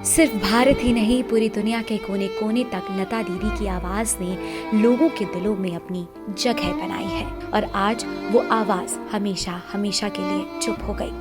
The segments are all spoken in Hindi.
सिर्फ भारत ही नहीं, पूरी दुनिया के कोने कोने तक लता दीदी की आवाज ने लोगों के दिलों में अपनी जगह बनाई है और आज वो आवाज हमेशा हमेशा के लिए चुप हो गई।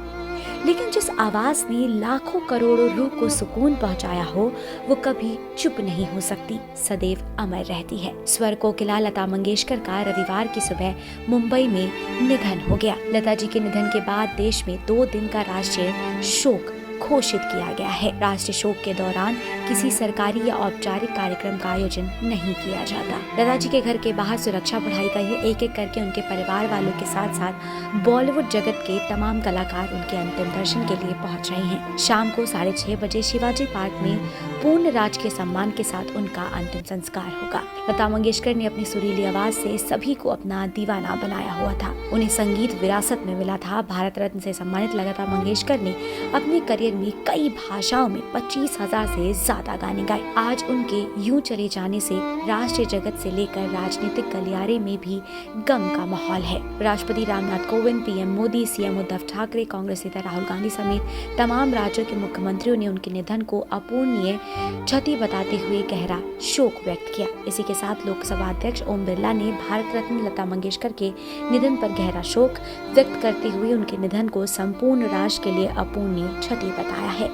लेकिन जिस आवाज ने लाखों करोड़ों रूह को सुकून पहुंचाया हो, वो कभी चुप नहीं हो सकती, सदैव अमर रहती है। स्वर कोकिला लता मंगेशकर का रविवार की सुबह मुंबई में निधन हो गया। लता जी के निधन के बाद देश में 2 दिन का राष्ट्रीय शोक घोषित किया गया है। राष्ट्रीय शोक के दौरान किसी सरकारी या औपचारिक कार्यक्रम का आयोजन नहीं किया जाता। लता जी के घर के बाहर सुरक्षा बढ़ाई गई है। एक एक करके उनके परिवार वालों के साथ साथ बॉलीवुड जगत के तमाम कलाकार उनके अंतिम दर्शन के लिए पहुंच रहे हैं। शाम को 6:30 बजे शिवाजी पार्क में पूर्ण राजकीय सम्मान के साथ उनका अंतिम संस्कार होगा। लता मंगेशकर ने अपनी सुरीली आवाज से सभी को अपना दीवाना बनाया हुआ था। उन्हें संगीत विरासत में मिला था। भारत रत्न से सम्मानित लता मंगेशकर ने अपने करियर में कई भाषाओं में 25,000 से ज्यादा गाने गाए। आज उनके यूं चले जाने से राष्ट्रीय जगत से लेकर राजनीतिक गलियारे में भी गम का माहौल है। राष्ट्रपति रामनाथ कोविंद, पीएम मोदी, सीएम उद्धव ठाकरे, कांग्रेस नेता राहुल गांधी समेत तमाम राज्यों के मुख्यमंत्रियों ने उनके निधन को अपूरणीय क्षति बताते हुए गहरा शोक व्यक्त किया। इसी के साथ लोकसभा अध्यक्ष ओम बिरला ने भारत रत्न लता मंगेशकर के निधन पर गहरा शोक व्यक्त करते हुए उनके निधन को संपूर्ण राष्ट्र के लिए अपूरणीय क्षति बताया है।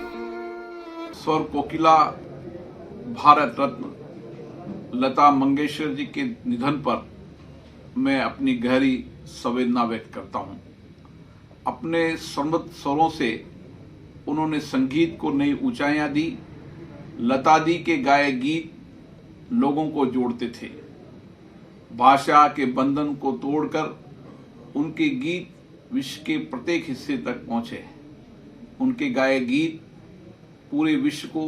स्वर कोकिला भारत रत्न लता मंगेशकर जी के निधन पर मैं अपनी गहरी संवेदना व्यक्त करता हूं। अपने समृद्ध स्वरों से उन्होंने संगीत को नई ऊंचाइयां दी। लता दी के गाए गीत लोगों को जोड़ते थे। भाषा के बंधन को तोड़कर उनके गीत विश्व के प्रत्येक हिस्से तक पहुंचे। उनके गाए गीत पूरे विश्व को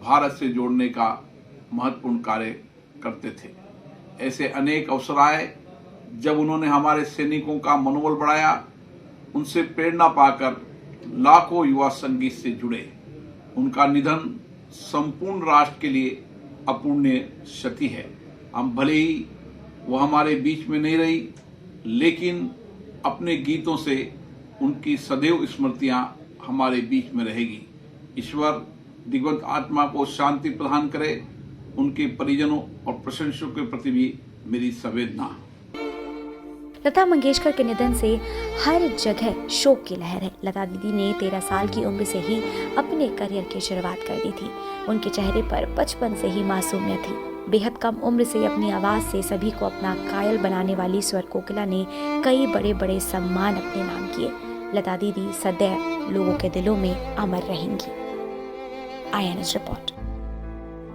भारत से जोड़ने का महत्वपूर्ण कार्य करते थे। ऐसे अनेक अवसर आए जब उन्होंने हमारे सैनिकों का मनोबल बढ़ाया। उनसे प्रेरणा पाकर लाखों युवा संगीत से जुड़े। उनका निधन संपूर्ण राष्ट्र के लिए अपूरणीय क्षति है। हम भले ही वो हमारे बीच में नहीं रही, लेकिन अपने गीतों से उनकी सदैव स्मृतियां हमारे बीच में रहेगी। ईश्वर दिग्वंत आत्मा को शांति प्रदान करे। उनके परिजनों और प्रशंसकों के प्रति भी मेरी संवेदना। लता मंगेशकर के निधन से हर जगह शोक की लहर है। लता दीदी ने 13 साल की उम्र से ही अपने करियर की शुरुआत कर दी थी। उनके चेहरे पर बचपन से ही मासूमियत थी। बेहद कम उम्र से अपनी आवाज से सभी को अपना कायल बनाने वाली स्वर कोकिला ने कई बड़े बड़े सम्मान अपने नाम किए। लता दीदी सदैव लोगों के दिलों में अमर रहेंगी। INS report.